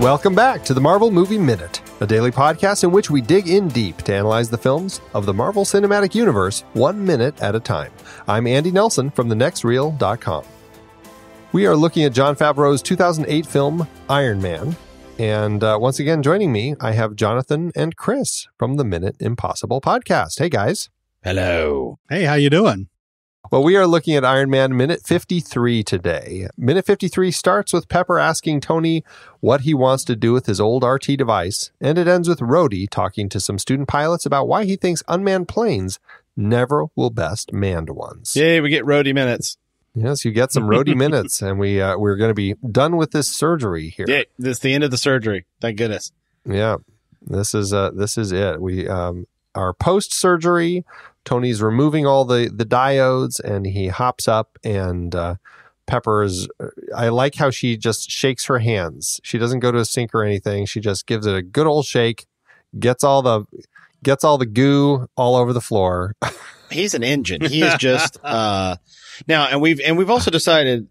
Welcome back to the Marvel Movie Minute, a daily podcast in which we dig in deep to analyze the films of the Marvel Cinematic Universe 1 minute at a time. I'm Andy Nelson from thenextreel.com. We are looking at Jon Favreau's 2008 film Iron Man. And once again, joining me, I have Jonathan and Chris from the Minute Impossible podcast. Hey, guys. Hello. Hey, how you doing? Well, we are looking at Iron Man Minute 53 today. Minute 53 starts with Pepper asking Tony what he wants to do with his old RT device, and it ends with Rhodey talking to some student pilots about why he thinks unmanned planes never will best manned ones. Yay, we get Rhodey minutes. Yes, you get some Rhodey minutes, and we're going to be done with this surgery here. Yeah, this is the end of the surgery. Thank goodness. Yeah, this is it. We our post-surgery, Tony's removing all the diodes, and he hops up, and Pepper's, I like how she just shakes her hands. She doesn't go to a sink or anything. She just gives it a good old shake, gets all the goo all over the floor. He's an engine. He is just now, and we've also decided,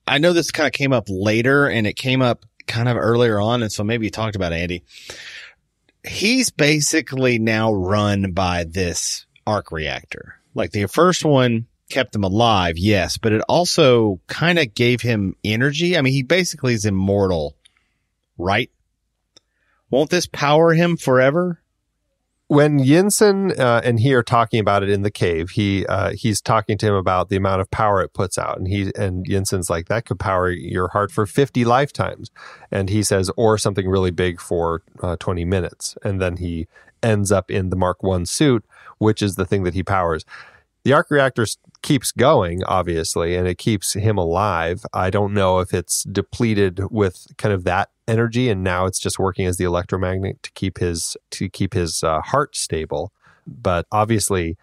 I know this kind of came up later, and it came up kind of earlier on, and so maybe you talked about it, Andy. He's basically now run by this arc reactor. Like the first one kept him alive, yes, but it also kind of gave him energy. I mean, he basically is immortal, right? Won't this power him forever? When Yinsen and he are talking about it in the cave, he's talking to him about the amount of power it puts out, and Yinsen's like, that could power your heart for 50 lifetimes, and he says, or something really big for 20 minutes, and then he ends up in the Mark I suit, which is the thing that he powers. The arc reactor keeps going, obviously, and it keeps him alive. I don't know if it's depleted with kind of that energy, and now it's just working as the electromagnet to keep his heart stable. But obviously,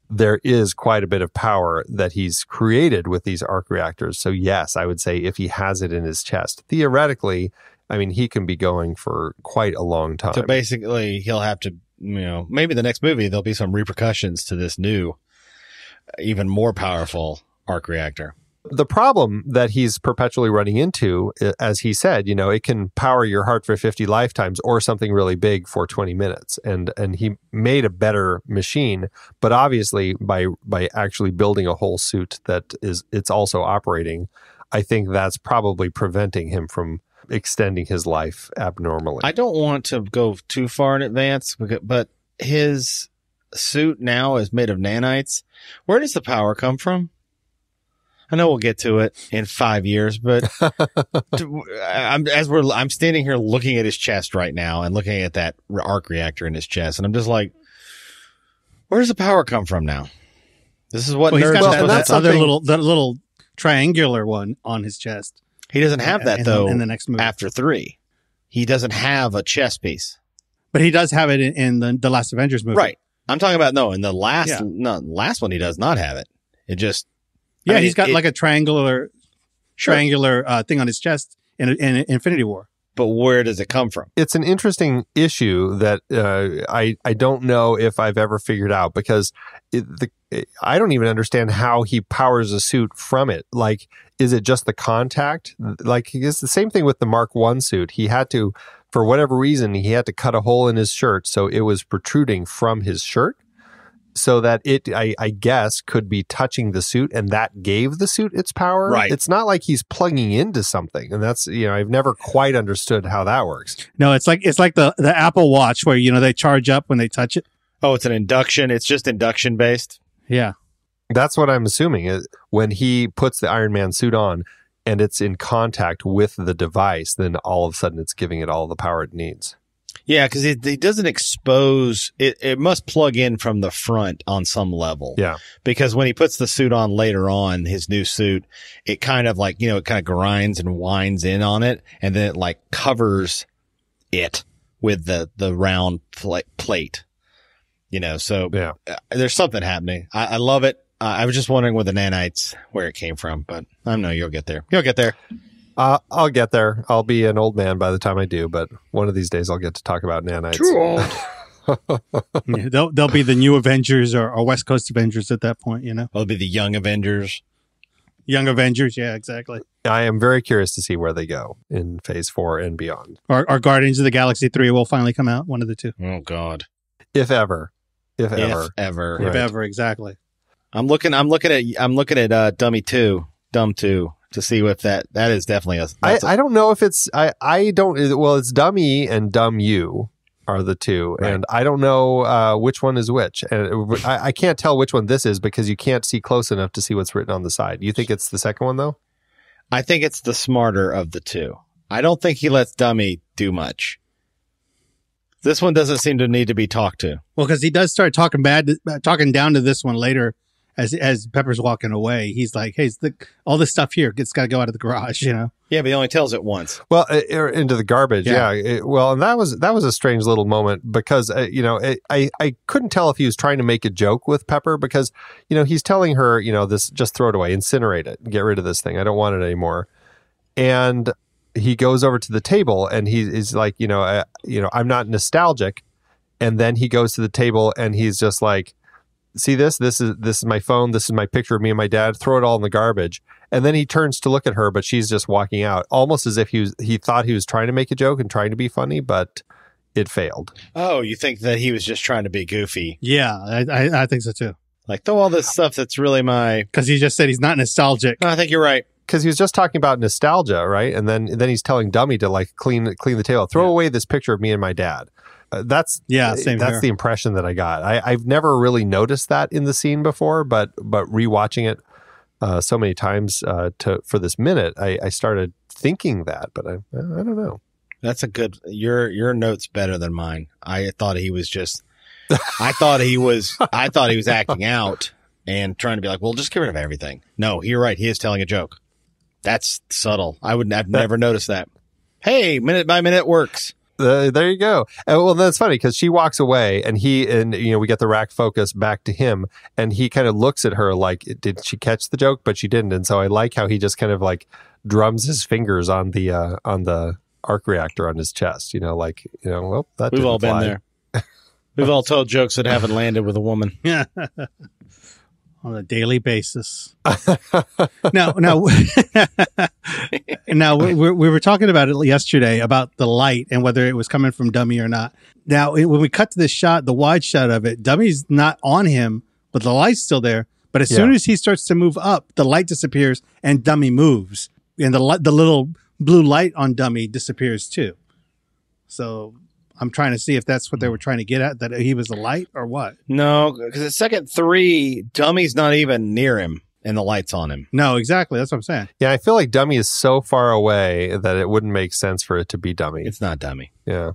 there is quite a bit of power that he's created with these arc reactors. So yes, I would say if he has it in his chest, theoretically, I mean, he can be going for quite a long time. So basically, he'll have to, maybe the next movie, there'll be some repercussions to this new, even more powerful arc reactor. The problem that he's perpetually running into, as he said, it can power your heart for 50 lifetimes or something really big for 20 minutes. And he made a better machine, but obviously by actually building a whole suit it's also operating, I think that's probably preventing him from extending his life abnormally. I don't want to go too far in advance, but his suit now is made of nanites. Where does the power come from? I know we'll get to it in 5 years, but I'm standing here looking at his chest right now and looking at that arc reactor in his chest, and I'm just like, where does the power come from now? This is what nerds. He's got that other little triangular one on his chest. He doesn't have that though. In the next movie, after 3, he doesn't have a chest piece, but he does have it in the last Avengers movie, right? I'm talking about in the last one he does not have it. It just. Yeah, he's got like a triangular thing on his chest in Infinity War. But where does it come from? It's an interesting issue that I don't know if I've ever figured out, because I don't even understand how he powers a suit from it. Like, is it just the contact? Like, it's the same thing with the Mark I suit. He had to, for whatever reason, he had to cut a hole in his shirt so it was protruding from his shirt, so that it, I guess, could be touching the suit, and that gave the suit its power. Right. It's not like he's plugging into something, and that's, I've never quite understood how that works. No, it's like the Apple Watch where, they charge up when they touch it. Oh, it's an induction. It's just induction based. Yeah. That's what I'm assuming. When he puts the Iron Man suit on and it's in contact with the device, then all of a sudden it's giving it all the power it needs. Yeah, because it doesn't expose it. It must plug in from the front on some level. Yeah, because when he puts the suit on later on, his new suit, it kind of like it kind of grinds and winds in on it, and then it like covers it with the round plate. So yeah. There's something happening. I love it. I was just wondering with the nanites where it came from, but I know you'll get there. You'll get there. I'll get there. I'll be an old man by the time I do, but one of these days I'll get to talk about nanites. Too old. Yeah, they'll be the new Avengers or West Coast Avengers at that point, They'll be the young Avengers. Young Avengers. Yeah, exactly. I am very curious to see where they go in Phase 4 and beyond. Or Guardians of the Galaxy 3 will finally come out. One of the two. Oh God. If ever. If ever. Right. If ever, exactly. I'm looking at Dummy 2, Dumb 2 to see if that is definitely I don't know if it's I don't well, it's Dummy and Dumb You are the two, Right. and I don't know which one is which, and I can't tell which one this is because you can't see close enough to see what's written on the side. You think it's the second one though? I think it's the smarter of the two. I don't think he lets Dummy do much. This one doesn't seem to need to be talked to. Well, because he does start talking down to this one later as Pepper's walking away. He's like, "Hey, all this stuff here, it's got to go out of the garage," you know. Yeah, but he only tells it once. Well, into the garbage, Yeah. and that was a strange little moment because I couldn't tell if he was trying to make a joke with Pepper because he's telling her this, just throw it away, incinerate it, get rid of this thing, I don't want it anymore, and he goes over to the table and he's like, I'm not nostalgic, and then he goes to the table and he's just like, see this is my phone, this is my picture of me and my dad, throw it all in the garbage. And then he turns to look at her, but she's just walking out, almost as if he thought he was trying to make a joke and trying to be funny, but it failed. Oh, you think that he was just trying to be goofy? Yeah, I think so too. Like, throw all this stuff that's really my... Because he just said he's not nostalgic. No, I think you're right. Because he was just talking about nostalgia, right? And then he's telling Dummy to like clean the table, throw away this picture of me and my dad. That's same here. the impression that I got. I've never really noticed that in the scene before, but rewatching it so many times for this minute, I started thinking that, but I don't know. That's a good. Your note's better than mine. I thought he was just. I thought he was acting out and trying to be like, well, just get rid of everything. No, you're right. He is telling a joke. That's subtle. I've never noticed that. Hey, minute by minute works. There you go. Well, that's funny because she walks away and we get the rack focus back to him and he kind of looks at her like, did she catch the joke? But she didn't. And so I like how he just kind of like drums his fingers on the arc reactor on his chest, well, that We've all didn't been there. We've all told jokes that haven't landed with a woman. Yeah. On a daily basis. Now, we were talking about it yesterday about the light and whether it was coming from Dummy or not. Now, when we cut to this shot, the wide shot of it, Dummy's not on him, but the light's still there. But as soon as he starts to move up, the light disappears and Dummy moves, and the little blue light on Dummy disappears too. So I'm trying to see if that's what they were trying to get at, that he was a light or what. No, because at second 3, Dummy's not even near him and the light's on him. No, exactly. That's what I'm saying. Yeah, I feel like Dummy is so far away that it wouldn't make sense for it to be Dummy. It's not Dummy. Yeah.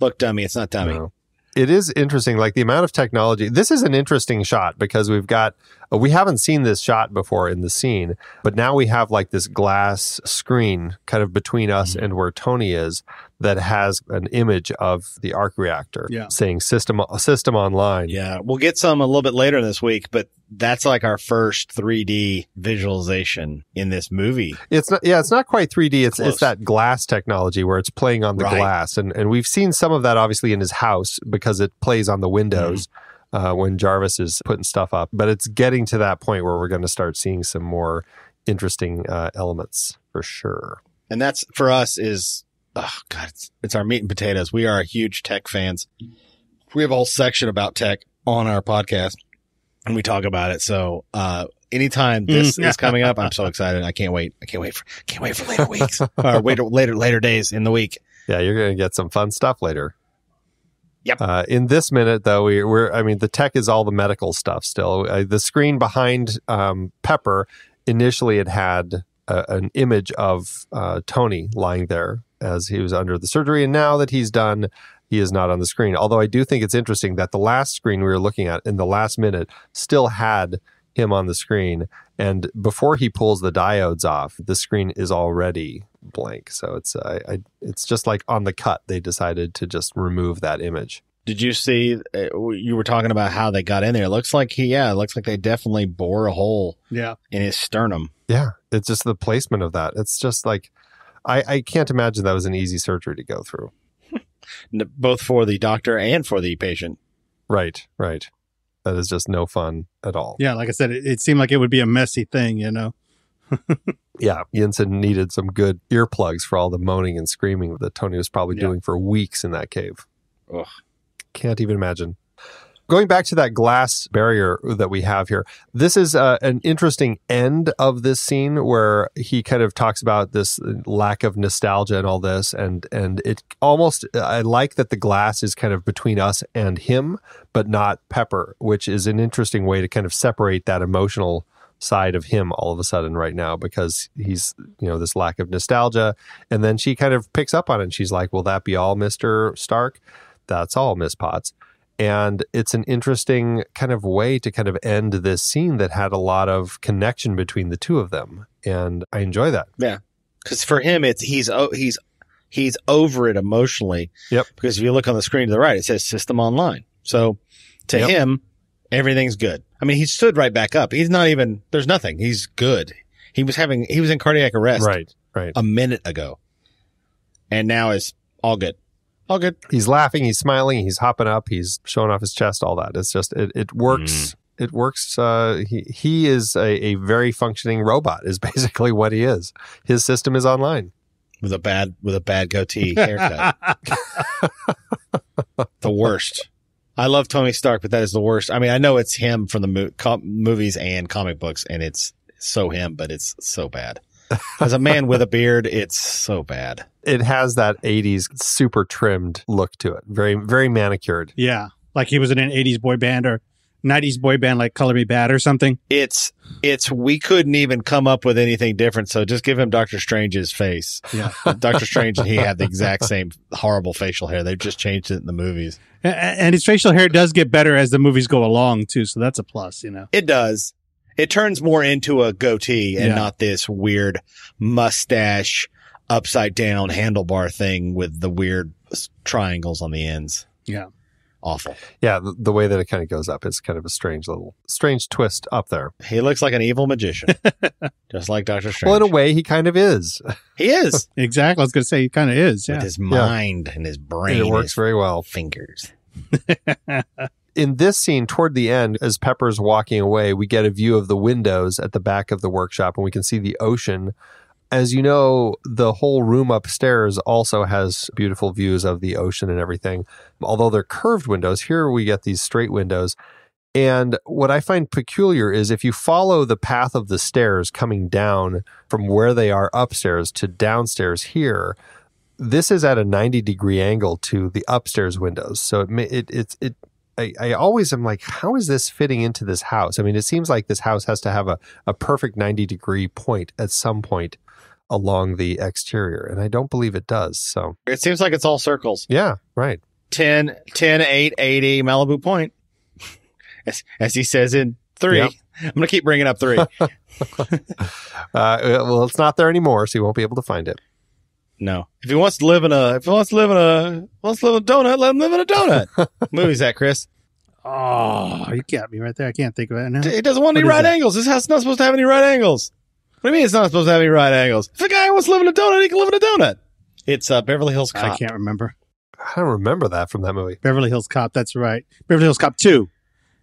Look, Dummy, it's not Dummy. No. It is interesting, like the amount of technology. This is an interesting shot because we haven't seen this shot before in the scene, but now we have like this glass screen kind of between us and where Tony is that has an image of the arc reactor saying system online. Yeah, we'll get some a little bit later this week, but that's like our first 3D visualization in this movie. It's not quite 3D. It's that glass technology where it's playing on the glass. And we've seen some of that obviously in his house because it plays on the windows when Jarvis is putting stuff up. But it's getting to that point where we're going to start seeing some more interesting elements for sure. And that's for us is, oh God, it's our meat and potatoes. We are huge tech fans. We have a whole section about tech on our podcast and we talk about it. So, anytime this is coming up, I'm so excited. I can't wait. I can't wait for later weeks or later days in the week. Yeah. You're going to get some fun stuff later. Yep. In this minute, though, the tech is all the medical stuff still. The screen behind Pepper, initially it had an image of Tony lying there as he was under the surgery. And now that he's done, he is not on the screen. Although I do think it's interesting that the last screen we were looking at in the last minute still had him on the screen. And before he pulls the diodes off, the screen is already blank. So it's just like on the cut, they decided to just remove that image. Did you see, you were talking about how they got in there. It looks like they definitely bore a hole in his sternum. Yeah. It's just the placement of that. It's just like, I can't imagine that was an easy surgery to go through. Both for the doctor and for the patient. Right. That is just no fun at all. Yeah, like I said, it seemed like it would be a messy thing, Yeah, Jensen needed some good earplugs for all the moaning and screaming that Tony was probably doing for weeks in that cave. Ugh. Can't even imagine. Going back to that glass barrier that we have here, this is an interesting end of this scene where he kind of talks about this lack of nostalgia and all this. And it almost, I like that the glass is kind of between us and him, but not Pepper, which is an interesting way to kind of separate that emotional side of him all of a sudden right now, because he's, this lack of nostalgia. And then she kind of picks up on it and she's like, will that be all, Mr. Stark? That's all, Miss Potts. And it's an interesting kind of way to kind of end this scene that had a lot of connection between the two of them. And I enjoy that. Yeah. Because for him, he's over it emotionally. Yep. Because if you look on the screen to the right, it says system online. So to him, everything's good. I mean, he stood right back up. He's not even, there's nothing. He's good. He was in cardiac arrest. Right. A minute ago. And now it's all good. All good. He's laughing, he's smiling, he's hopping up, he's showing off his chest, all that. It's just, it works. It works. He is a very functioning robot is basically what he is. His system is online. With a bad goatee haircut. The worst. I love Tony Stark, but that is the worst. I mean, I know it's him from the movies and comic books, and it's so him, but it's so bad. As a man with a beard, it's so bad. It has that 80s super trimmed look to it. Very, very manicured. Yeah. Like he was in an 80s boy band or 90s boy band like Color Me Bad or something. It's we couldn't even come up with anything different, so just give him Doctor Strange's face. Yeah. Doctor Strange and he had the exact same horrible facial hair. They've just changed it in the movies. And his facial hair does get better as the movies go along, too, so that's a plus, It does. It turns more into a goatee and not this weird mustache, upside down handlebar thing with the weird triangles on the ends. Yeah. Awful. Yeah, the way that it kind of goes up is kind of a strange twist up there. He looks like an evil magician, just like Doctor Strange. Well, in a way, he kind of is. He is. Exactly. I was going to say he kind of is. Yeah. With his mind and his brain. It works very well. Fingers. In this scene, toward the end, as Pepper's walking away, we get a view of the windows at the back of the workshop, and we can see the ocean. As you know, the whole room upstairs also has beautiful views of the ocean and everything. Although they're curved windows, here we get these straight windows. And what I find peculiar is if you follow the path of the stairs coming down from where they are upstairs to downstairs here, this is at a 90-degree angle to the upstairs windows. So I always am like, how is this fitting into this house? I mean, it seems like this house has to have a perfect 90-degree point at some point along the exterior, and I don't believe it does. So it seems like it's all circles. Yeah, right. 10, 8, 80, Malibu Point. As he says in 3. Yep. I'm going to keep bringing up 3. Well, it's not there anymore, so you won't be able to find it. No. If he wants to live in a donut, let him live in a donut. Movie's that, Chris? Oh, you got me right there. I can't think of it now. It doesn't want any right angles. This house is not supposed to have any right angles. What do you mean it's not supposed to have any right angles? If a guy wants to live in a donut, he can live in a donut. It's Beverly Hills Cop. I can't remember. I don't remember that from that movie. Beverly Hills Cop. That's right. Beverly Hills Cop 2.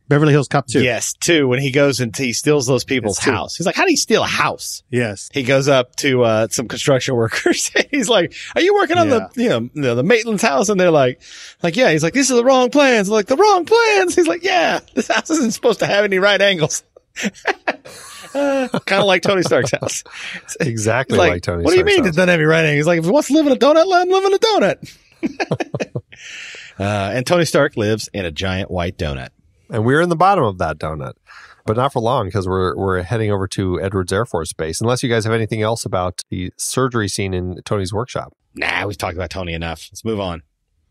Beverly Hills Cop 2. Yes, 2. When he goes and he steals those people's house. He's like, how do you steal a house? Yes. He goes up to some construction workers. He's like, are you working on the Maitland's house? And they're like, yeah. He's like, these are the wrong plans. They're like, the wrong plans. He's like, yeah, this house isn't supposed to have any right angles. Kind of like Tony Stark's house. Exactly like Tony Stark's house. What do you mean it doesn't have any right angles? He's like, if he wants to live in a donut, let him live in a donut. And Tony Stark lives in a giant white donut. And we're in the bottom of that donut, but not for long because we're heading over to Edwards Air Force Base. Unless you guys have anything else about the surgery scene in Tony's workshop. Nah, we've talked about Tony enough. Let's move on.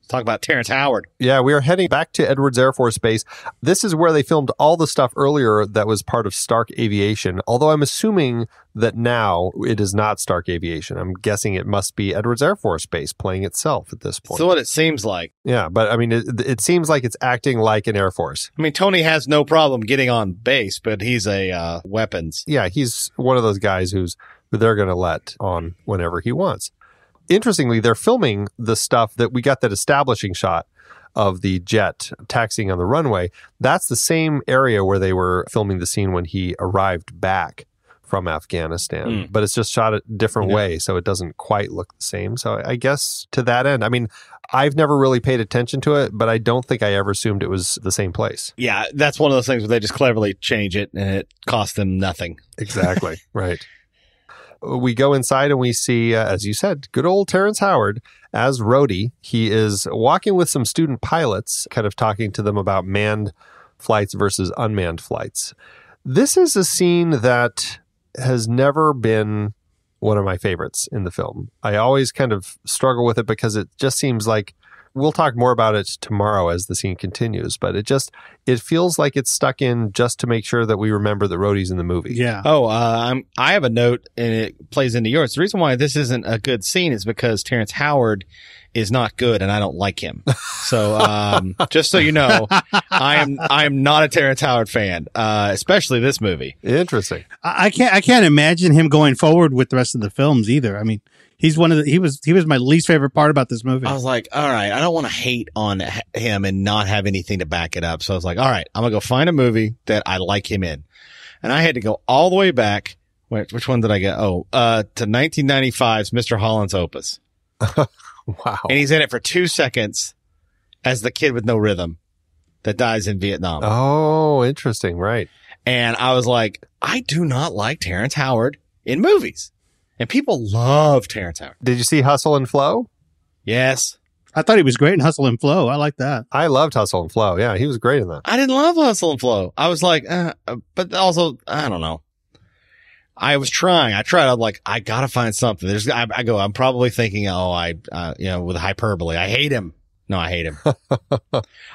Let's talk about Terrence Howard. Yeah, we are heading back to Edwards Air Force Base. This is where they filmed all the stuff earlier that was part of Stark Aviation, although I'm assuming that now it is not Stark Aviation. I'm guessing it must be Edwards Air Force Base playing itself at this point. That's what it seems like. Yeah, but I mean, it seems like it's acting like an Air Force. I mean, Tony has no problem getting on base, but he's a weapons. Yeah, he's one of those guys who they're going to let on whenever he wants. Interestingly, they're filming the stuff that we got, that establishing shot of the jet taxiing on the runway. That's the same area where they were filming the scene when he arrived back from Afghanistan, but it's just shot a different way, so it doesn't quite look the same. So I guess to that end, I mean, I've never really paid attention to it, but I don't think I ever assumed it was the same place. Yeah, that's one of those things where they just cleverly change it and it costs them nothing. Exactly. Right. We go inside and we see, as you said, good old Terrence Howard as Rhodey. He is walking with some student pilots, kind of talking to them about manned flights versus unmanned flights. This is a scene that has never been one of my favorites in the film. I always kind of struggle with it because it just seems like, we'll talk more about it tomorrow as the scene continues, but it feels like it's stuck in just to make sure that we remember that Rhodey's in the movie. Yeah. Oh, I have a note and it plays into yours. The reason why this isn't a good scene is because Terrence Howard is not good and I don't like him. So, just so you know, I am not a Terrence Howard fan, especially this movie. Interesting. I can't imagine him going forward with the rest of the films either. I mean, he was my least favorite part about this movie. I was like, all right, I don't want to hate on him and not have anything to back it up. So I was like, all right, I'm going to go find a movie that I like him in. And I had to go all the way back. Which one did I get? To 1995's Mr. Holland's Opus. Wow. And he's in it for 2 seconds as the kid with no rhythm that dies in Vietnam. Oh, interesting. Right. And I was like, I do not like Terrence Howard in movies. And people love Terrence Howard. Did you see Hustle and Flow? Yes. I thought he was great in Hustle and Flow. I like that. I loved Hustle and Flow. Yeah, he was great in that. I didn't love Hustle and Flow. I was like, but also, I don't know. I was trying. I tried. I'm like, I gotta find something. I'm probably thinking, with hyperbole. I hate him. No, I hate him.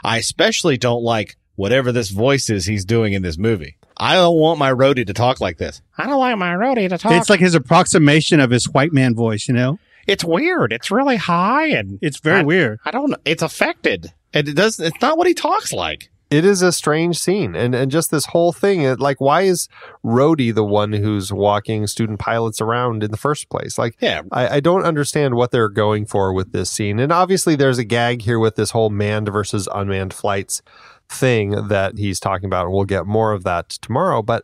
I especially don't like whatever this voice is he's doing in this movie. I don't want my Rhodey to talk like this. I don't like my Rhodey to talk. It's like his approximation of his white man voice, you know? It's weird. It's really high and it's very weird. I don't know. It's affected. It's not what he talks like. It is a strange scene. And just this whole thing, like, why is Rhodey the one who's walking student pilots around in the first place? Like, yeah. I don't understand what they're going for with this scene. And obviously there's a gag here with this whole manned versus unmanned flights thing that he's talking about. And we'll get more of that tomorrow. But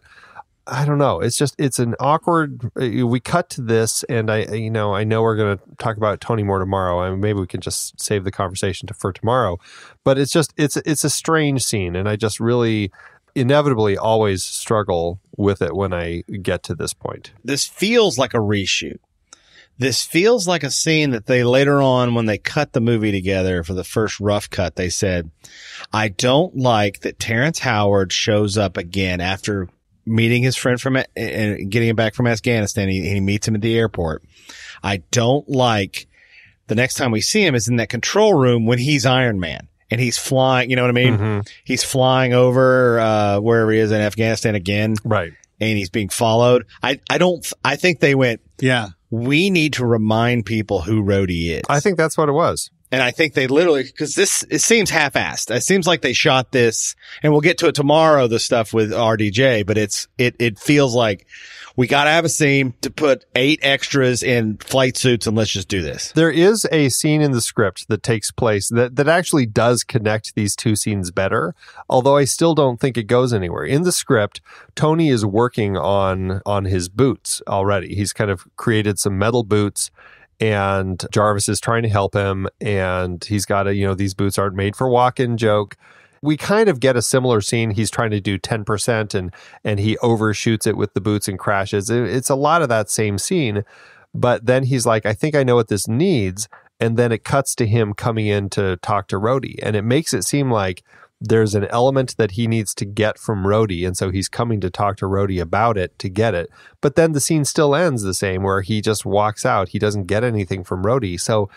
I don't know. It's an awkward, we cut to this and I know we're going to talk about Tony more tomorrow and maybe we can just save the conversation for tomorrow, but it's a strange scene. And I just really inevitably always struggle with it when I get to this point. This feels like a reshoot. This feels like a scene that they later on, when they cut the movie together for the first rough cut, they said, I don't like that Terrence Howard shows up again after meeting his friend and getting him back from Afghanistan. He meets him at the airport. I don't like the next time we see him is in that control room when he's Iron Man and he's flying, you know what I mean? Mm-hmm. He's flying over, wherever he is in Afghanistan again. Right. And he's being followed. I think they went, yeah, we need to remind people who Rhodey is. I think that's what it was. And I think they literally, because it seems half-assed. It seems like they shot this, and we'll get to it tomorrow, the stuff with RDJ, but it feels like we got to have a scene to put 8 extras in flight suits and let's just do this. There is a scene in the script that takes place that actually does connect these two scenes better, although I still don't think it goes anywhere. In the script, Tony is working on his boots already. He's kind of created some metal boots, and Jarvis is trying to help him, and he's got these boots aren't made for walking joke. We kind of get a similar scene. He's trying to do 10% and he overshoots it with the boots and crashes. It's a lot of that same scene, but then he's like, I think I know what this needs. And then it cuts to him coming in to talk to Rhodey, and it makes it seem like there's an element that he needs to get from Rhodey, and so he's coming to talk to Rhodey about it to get it. But then the scene still ends the same, where he just walks out. He doesn't get anything from Rhodey. So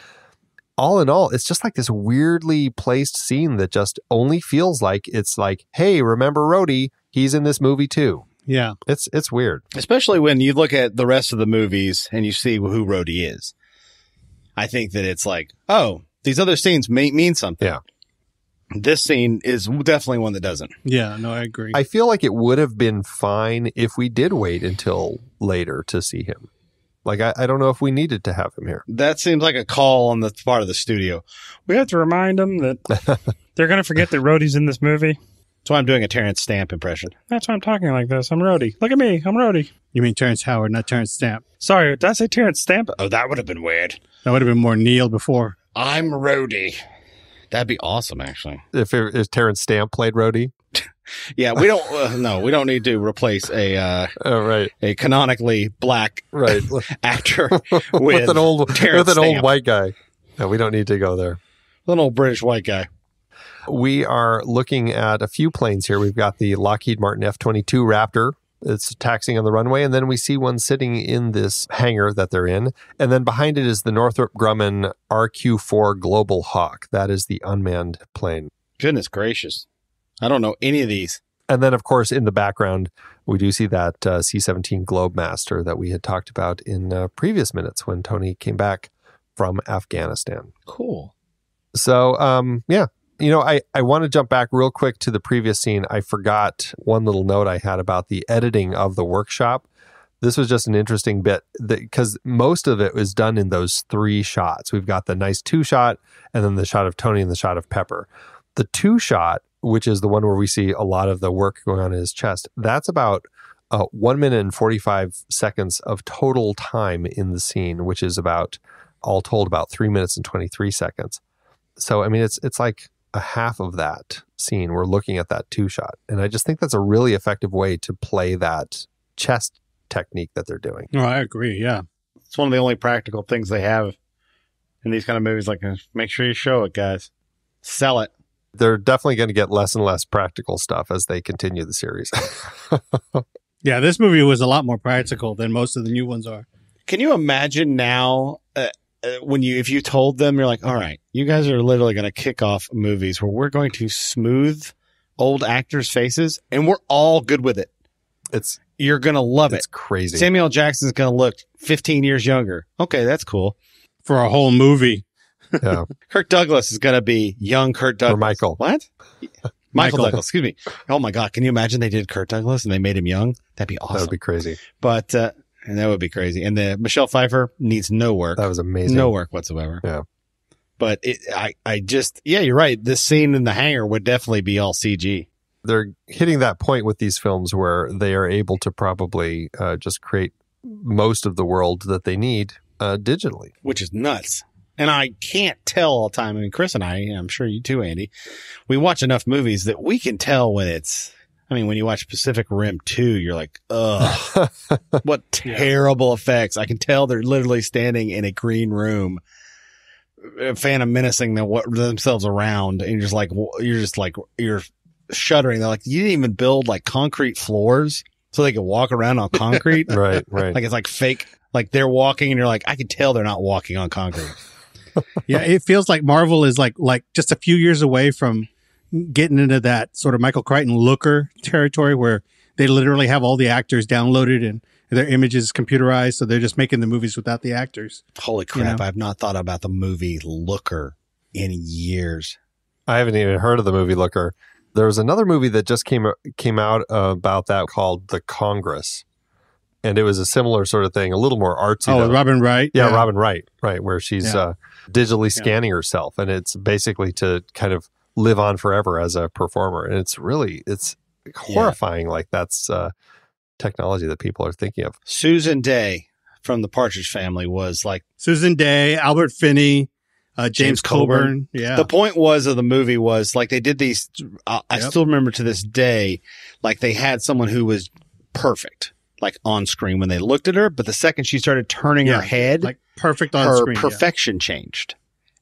all in all, it's just like this weirdly placed scene that just only feels like it's like, hey, remember Rhodey? He's in this movie too. Yeah. It's weird. Especially when you look at the rest of the movies and you see who Rhodey is. I think that it's like, oh, these other scenes mean something. Yeah. This scene is definitely one that doesn't. Yeah, no, I agree. I feel like it would have been fine if we did wait until later to see him. Like, I don't know if we needed to have him here. That seems like a call on the part of the studio. We have to remind them that they're going to forget that Rhodey's in this movie. That's why I'm doing a Terrence Stamp impression. That's why I'm talking like this. I'm Rhodey. Look at me. I'm Rhodey. You mean Terrence Howard, not Terrence Stamp. Sorry, did I say Terrence Stamp? Oh, that would have been weird. That would have been more Neil before. I'm Rhodey. That'd be awesome, actually. If Terrence Stamp played Rhodey? Yeah, we don't. No, we don't need to replace a canonically black actor with an old Terrence Stamp. old white guy. No, we don't need to go there. An old British white guy. We are looking at a few planes here. We've got the Lockheed Martin F-22 Raptor. It's taxiing on the runway, and then we see one sitting in this hangar that they're in. And then behind it is the Northrop Grumman RQ-4 Global Hawk. That is the unmanned plane. Goodness gracious. I don't know any of these. And then, of course, in the background, we do see that C-17 Globemaster that we had talked about in previous minutes when Tony came back from Afghanistan. Cool. So, yeah. You know, I want to jump back real quick to the previous scene. I forgot one little note I had about the editing of the workshop. This was just an interesting bit because most of it was done in those 3 shots. We've got the nice 2 shot and then the shot of Tony and the shot of Pepper. The 2 shot, which is the one where we see a lot of the work going on in his chest, that's about 1 minute and 45 seconds of total time in the scene, which is about, all told, about 3 minutes and 23 seconds. So, I mean, it's like a half of that scene. We're looking at that 2 shot. And I just think that's a really effective way to play that chest technique that they're doing. Oh, I agree. Yeah. It's one of the only practical things they have in these kind of movies. Like, make sure you show it, guys. Sell it. They're definitely going to get less and less practical stuff as they continue the series. Yeah, this movie was a lot more practical than most of the new ones are. Can you imagine now if you told them, you're like, all right, you guys are literally going to kick off movies where we're going to smooth old actors' faces and we're all good with it. You're going to love it. It's crazy. Samuel Jackson's going to look 15 years younger. Okay, that's cool. For a whole movie. Yeah. Kirk Douglas is going to be young Kirk Douglas. Or Michael. What? Michael Douglas, excuse me. Oh my God. Can you imagine they did Kirk Douglas and they made him young? That'd be awesome. That would be crazy. But, and that would be crazy. And the Michelle Pfeiffer needs no work. That was amazing. No work whatsoever. Yeah. But you're right. This scene in the hangar would definitely be all CG. They're hitting that point with these films where they are able to probably just create most of the world that they need digitally. Which is nuts. And I can't tell all the time. I mean, Chris and I'm sure you too, Andy, we watch enough movies that we can tell when when you watch Pacific Rim 2, you're like, ugh, what terrible effects. I can tell they're literally standing in a green room, Phantom menacing themselves around. And you're shuddering. They're like, you didn't even build like concrete floors so they could walk around on concrete. Right. Like it's like fake, like they're walking and you're like, I can tell they're not walking on concrete. Yeah. It feels like Marvel is like just a few years away from getting into that sort of Michael Crichton looker territory where they literally have all the actors downloaded and their images computerized. So they're just making the movies without the actors. Holy crap. I've not thought about the movie Looker in years. I haven't even heard of the movie Looker. There was another movie that just came out about that called The Congress. And it was a similar sort of thing, a little more artsy. Oh, Robin Wright? Yeah, Robin Wright, right, where she's digitally scanning herself. And it's basically to kind of live on forever as a performer. And it's horrifying. Like that's technology that people are thinking of. Susan Day from the Partridge Family was like... Susan Day, Albert Finney, James Coburn. Yeah. The point of the movie was like they did these... I still remember to this day, like they had someone who was perfect, like on screen when they looked at her. But the second she started turning her head, like perfect on screen, her perfection changed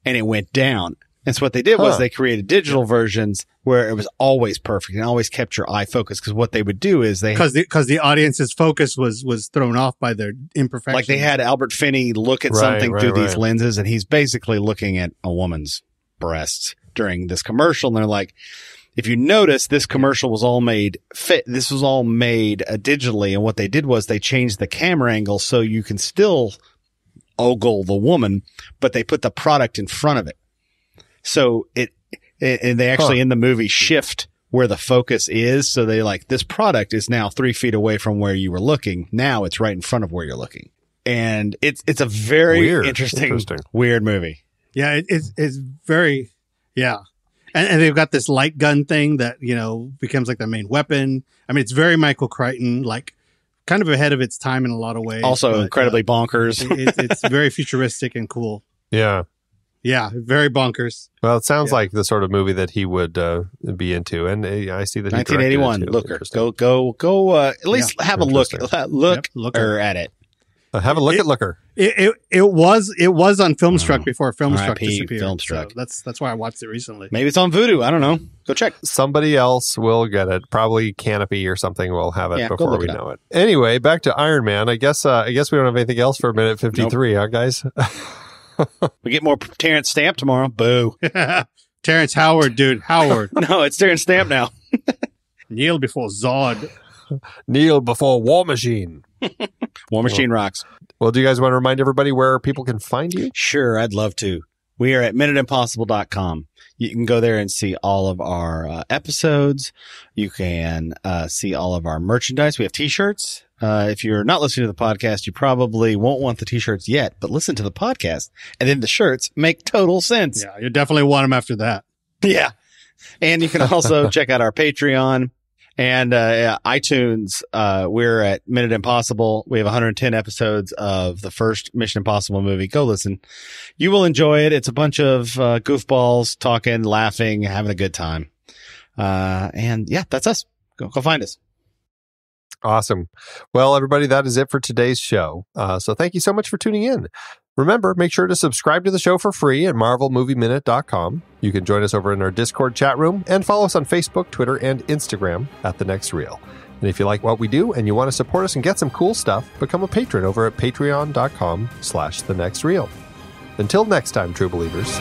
and it went down. And so what they did was they created digital versions where it was always perfect and always kept your eye focused. Because what they would do is because the audience's focus was thrown off by their imperfections. Like they had Albert Finney look at something through these lenses, and he's basically looking at a woman's breasts during this commercial. And they're like, if you notice, this commercial was all made This was all made digitally. And what they did was they changed the camera angle so you can still ogle the woman, but they put the product in front of it. So and they actually in the movie shift where the focus is. So they like, this product is now 3 feet away from where you were looking. Now it's right in front of where you're looking. And it's a very interesting, weird movie. Yeah. It's very, And they've got this light gun thing that, becomes like their main weapon. I mean, it's very Michael Crichton, like kind of ahead of its time in a lot of ways. Also incredibly bonkers. It's very futuristic and cool. Yeah. Yeah, very bonkers. Well, it sounds like the sort of movie that he would be into, and I see that 1981 Looker. Go. At least have a look at it. Have a look at Looker. It was on Filmstruck before Filmstruck disappeared. Filmstruck. So that's why I watched it recently. Maybe it's on Vudu. I don't know. Go check. Somebody else will get it. Probably Canopy or something will have it before we know it. Anyway, back to Iron Man. I guess we don't have anything else for minute 53, huh, guys? We get more Terrence Stamp tomorrow. Boo. Terrence Howard, dude. Howard. No, it's Terrence Stamp now. Kneel before Zod. Kneel before War Machine. War Machine rocks. Well, do you guys want to remind everybody where people can find you? Sure, I'd love to. We are at minuteimpossible.com. You can go there and see all of our episodes. You can see all of our merchandise. We have t-shirts. If you're not listening to the podcast, you probably won't want the t-shirts yet, but listen to the podcast and then the shirts make total sense. Yeah, you definitely want them after that. Yeah. And you can also check out our Patreon and iTunes. We're at Minute Impossible. We have 110 episodes of the first Mission Impossible movie. Go listen. You will enjoy it. It's a bunch of goofballs talking, laughing, having a good time. And yeah, that's us. Go find us. Awesome. Well, everybody, that is it for today's show. So thank you so much for tuning in. Remember, make sure to subscribe to the show for free at marvelmovieminute.com. You can join us over in our Discord chat room and follow us on Facebook, Twitter, and Instagram at The Next Reel. And if you like what we do and you want to support us and get some cool stuff, become a patron over at patreon.com/thenextreel. Until next time, true believers.